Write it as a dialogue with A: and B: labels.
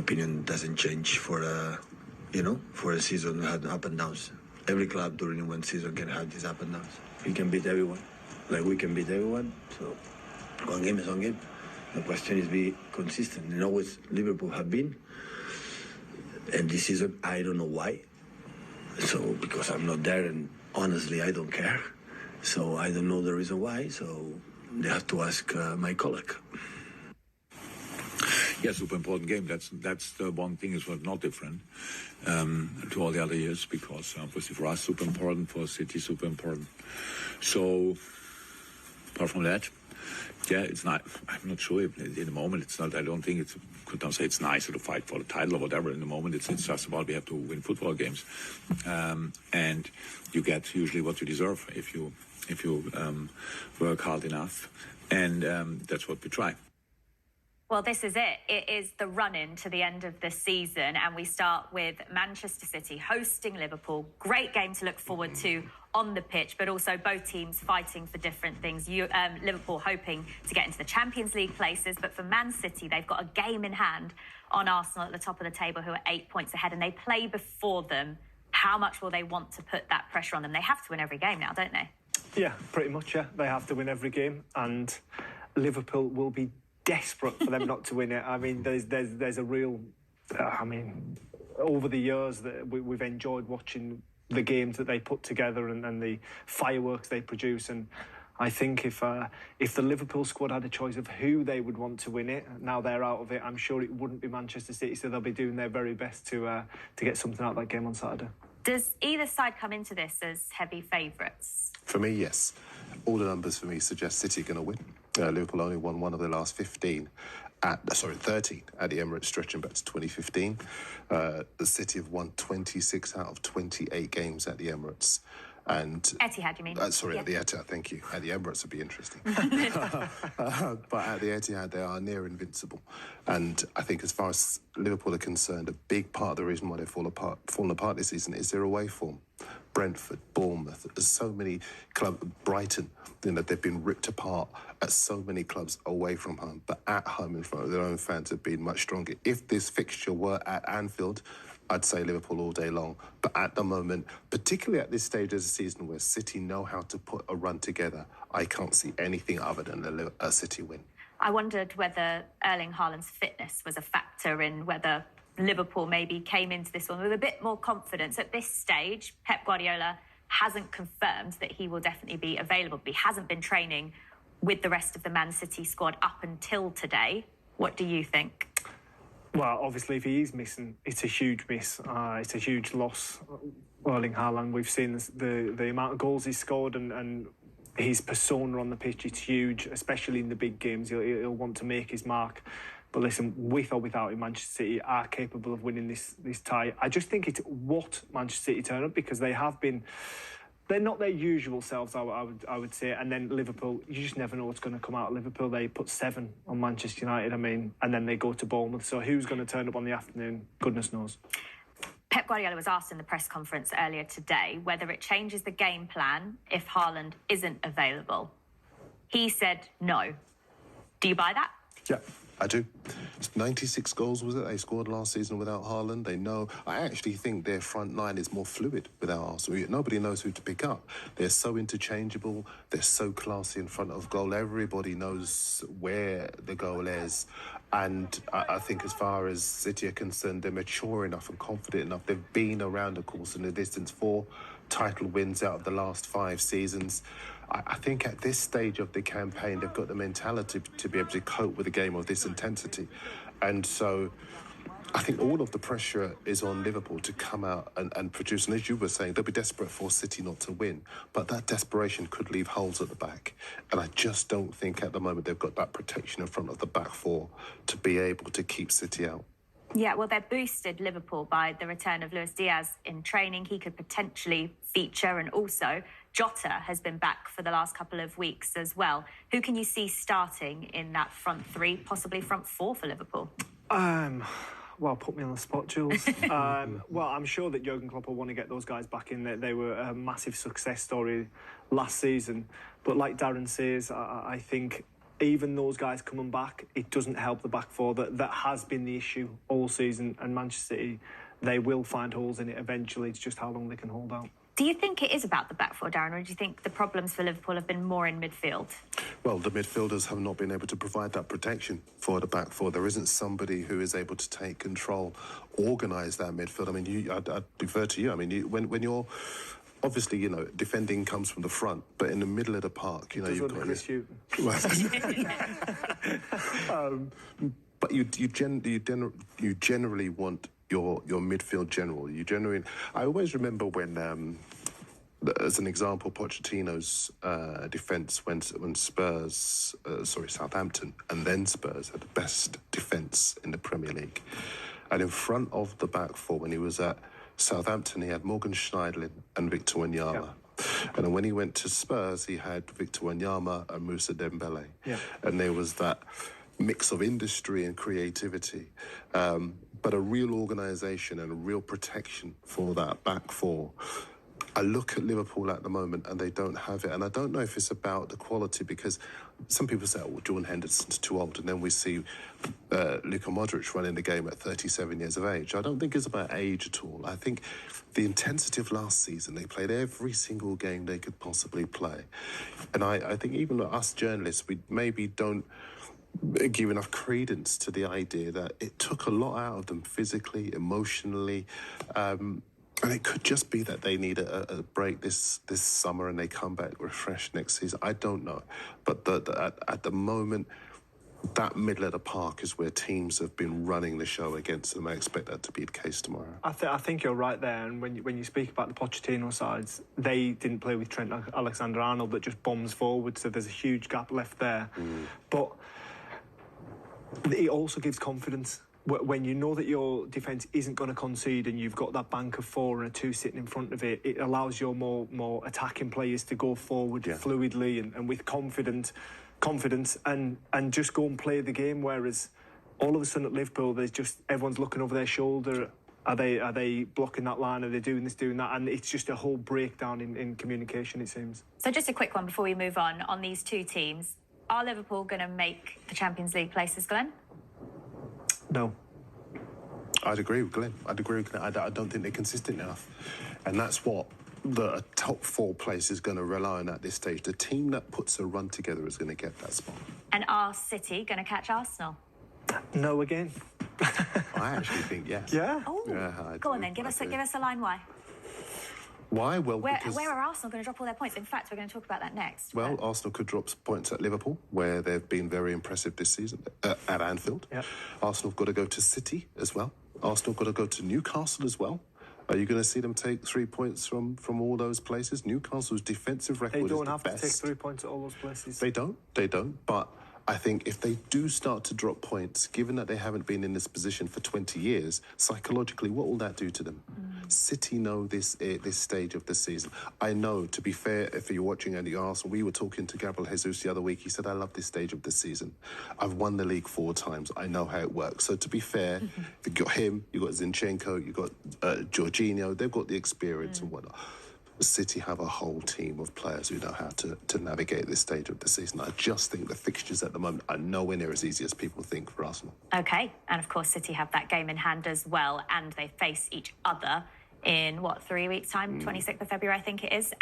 A: opinion doesn't change for for a season that had up and downs. Every club during one season can have these up and downs. We can beat everyone, like we can beat everyone. So one game is one game. The question is be consistent. And always Liverpool have been. And this season, I don't know why. So because I'm not there, and honestly, I don't care. So I don't know the reason why. So they have to ask my colleague.
B: Yeah, super important game. That's the one thing is not different to all the other years, because obviously for us super important, for City super important. So apart from that, yeah, it's not. I'm not sure if in the moment it's not. I don't think it's. Could not say it's nicer to fight for the title or whatever. In the moment, it's just about we have to win football games, and you get usually what you deserve if you work hard enough, and that's what we try.
C: Well, this is it. It is the run-in to the end of the season, and we start with Manchester City hosting Liverpool. Great game to look forward to on the pitch, but also both teams fighting for different things. Liverpool hoping to get into the Champions League places, but for Man City, they've got a game in hand on Arsenal at the top of the table, who are 8 points ahead, and they play before them. How much will they want to put that pressure on them? They have to win every game now, don't they?
D: Yeah, pretty much, yeah. They have to win every game, and Liverpool will be desperate for them not to win it. I mean, there's a real... over the years that we've enjoyed watching the games that they put together and the fireworks they produce, and I think if the Liverpool squad had a choice of who they would want to win it, now they're out of it, I'm sure it wouldn't be Manchester City, so they'll be doing their very best to get something out of that game on Saturday.
C: Does either side come into this as heavy favourites?
E: For me, yes. All the numbers for me suggest City are going to win. Liverpool only won one of their last 13 at the Emirates, stretching back to 2015. The City have won 26 out of 28 games at the Emirates. And
C: Etihad, you mean?
E: At the Etihad, thank you. At the Emirates would be interesting. But at the Etihad, they are near invincible. And I think as far as Liverpool are concerned, a big part of the reason why they've fallen apart this season is their away form. Brentford, Bournemouth, there's so many clubs, Brighton, they've been ripped apart at so many clubs away from home, but at home in front of their own fans have been much stronger. If this fixture were at Anfield, I'd say Liverpool all day long. But at the moment, particularly at this stage of the season where City know how to put a run together, I can't see anything other than a City win.
C: I wondered whether Erling Haaland's fitness was a factor in whether Liverpool maybe came into this one with a bit more confidence. At this stage, Pep Guardiola hasn't confirmed that he will definitely be available, but he hasn't been training with the rest of the Man City squad up until today. What do you think?
D: Well, obviously, if he is missing, it's a huge miss. It's a huge loss. Erling Haaland, we've seen the amount of goals he's scored and his persona on the pitch. It's huge, especially in the big games. He'll want to make his mark. But listen, with or without him, Manchester City are capable of winning this tie. I just think it's what Manchester City turn up, because they have been... They're not their usual selves, I would say. And then Liverpool, you just never know what's going to come out of Liverpool. They put 7 on Manchester United, and then they go to Bournemouth. So who's going to turn up on the afternoon? Goodness knows.
C: Pep Guardiola was asked in the press conference earlier today whether it changes the game plan if Haaland isn't available. He said no. Do you buy that?
E: Yeah, I do. It's 96 goals, was it, they scored last season without Haaland. They know. I actually think their front line is more fluid without Arsenal. Nobody knows who to pick up. They're so interchangeable. They're so classy in front of goal. Everybody knows where the goal is. And I think as far as City are concerned, they're mature enough and confident enough. They've been around, of course, in the distance. 4 title wins out of the last 5 seasons. I think at this stage of the campaign, they've got the mentality to be able to cope with a game of this intensity. And so I think all of the pressure is on Liverpool to come out and produce. And as you were saying, they'll be desperate for City not to win. But that desperation could leave holes at the back. And I just don't think at the moment they've got that protection in front of the back 4 to be able to keep City out.
C: Yeah, well, they've boosted Liverpool by the return of Luis Diaz in training. He could potentially feature, and also Jota has been back for the last couple of weeks as well. Who can you see starting in that front 3, possibly front 4 for Liverpool?
D: Well, put me on the spot, Jules. Well, I'm sure that Jurgen Klopp will want to get those guys back in. They were a massive success story last season. But like Darren says, I think even those guys coming back, it doesn't help the back four. That has been the issue all season. And Manchester City, they will find holes in it eventually. It's just how long they can hold out.
C: Do you think it is about the back four, Darren, or do you think the problems for Liverpool have been more in midfield?
E: Well, the midfielders have not been able to provide that protection for the back four. There isn't somebody who is able to take control, organise that midfield. I mean, I'd defer to you. I mean, when you're... Obviously, you know, defending comes from the front, but in the middle of the park, you know, you've got... But you generally want your midfield general. I always remember when, as an example, Pochettino's defence when Southampton and then Spurs had the best defence in the Premier League. And in front of the back four, when he was at Southampton, he had Morgan Schneiderlin and Victor Wanyama. Yeah. And then when he went to Spurs, he had Victor Wanyama and Moussa Dembele. Yeah. And there was that mix of industry and creativity, but a real organisation and a real protection for that back four. I look at Liverpool at the moment and they don't have it. And I don't know if it's about the quality, because some people say, oh, Jordan Henderson's too old. And then we see Luka Modric running the game at 37 years of age. I don't think it's about age at all. I think the intensity of last season, they played every single game they could possibly play. And I think even us journalists, we maybe don't give enough credence to the idea that it took a lot out of them physically, emotionally, and it could just be that they need a break this summer and they come back refreshed next season. I don't know. But at the moment, that middle of the park is where teams have been running the show against them. I expect that to be the case tomorrow.
D: I think you're right there. And when you speak about the Pochettino sides, they didn't play with Trent Alexander-Arnold that just bombs forward, so there's a huge gap left there. But it also gives confidence. When you know that your defence isn't going to concede and you've got that bank of four and a two sitting in front of it, it allows your more attacking players to go forward fluidly and with confidence and just go and play the game. Whereas all of a sudden at Liverpool, there's just everyone's looking over their shoulder. Are they blocking that line? Are they doing this, doing that? And it's just a whole breakdown in communication, it seems.
C: So just a quick one before we move on these two teams. Are Liverpool going to make the Champions League places, Glenn?
D: No.
E: I'd agree with Glenn. I don't think they're consistent enough. And that's what the top four place is going to rely on at this stage. The team that puts a run together is going to get that spot.
C: And are City going to catch Arsenal?
D: No again.
E: I actually think yes.
D: Yeah?
C: Oh, yeah, go on then. Give us a line why.
E: Why? Well,
C: where are Arsenal going to drop all their points? In fact, we're going to talk about that next.
E: Well, Arsenal could drop points at Liverpool, where they've been very impressive this season, at Anfield. Yep. Arsenal have got to go to City as well. Arsenal have got to go to Newcastle as well. Are you going to see them take 3 points from all those places? Newcastle's defensive record is the best.
D: They don't have to take 3 points at all those places.
E: They don't. But I think if they do start to drop points, given that they haven't been in this position for 20 years, psychologically, what will that do to them? City know this stage of the season. I know, to be fair, if you're watching Andy Arsenal, we were talking to Gabriel Jesus the other week. He said, I love this stage of the season. I've won the league 4 times. I know how it works. So to be fair, you've got him, you've got Zinchenko, you've got Jorginho. They've got the experience and whatnot. City have a whole team of players who know how to navigate this stage of the season. I just think the fixtures at the moment are nowhere near as easy as people think for Arsenal.
C: OK, and of course City have that game in hand as well, and they face each other in, 3 weeks' time? 26th of February, I think it is.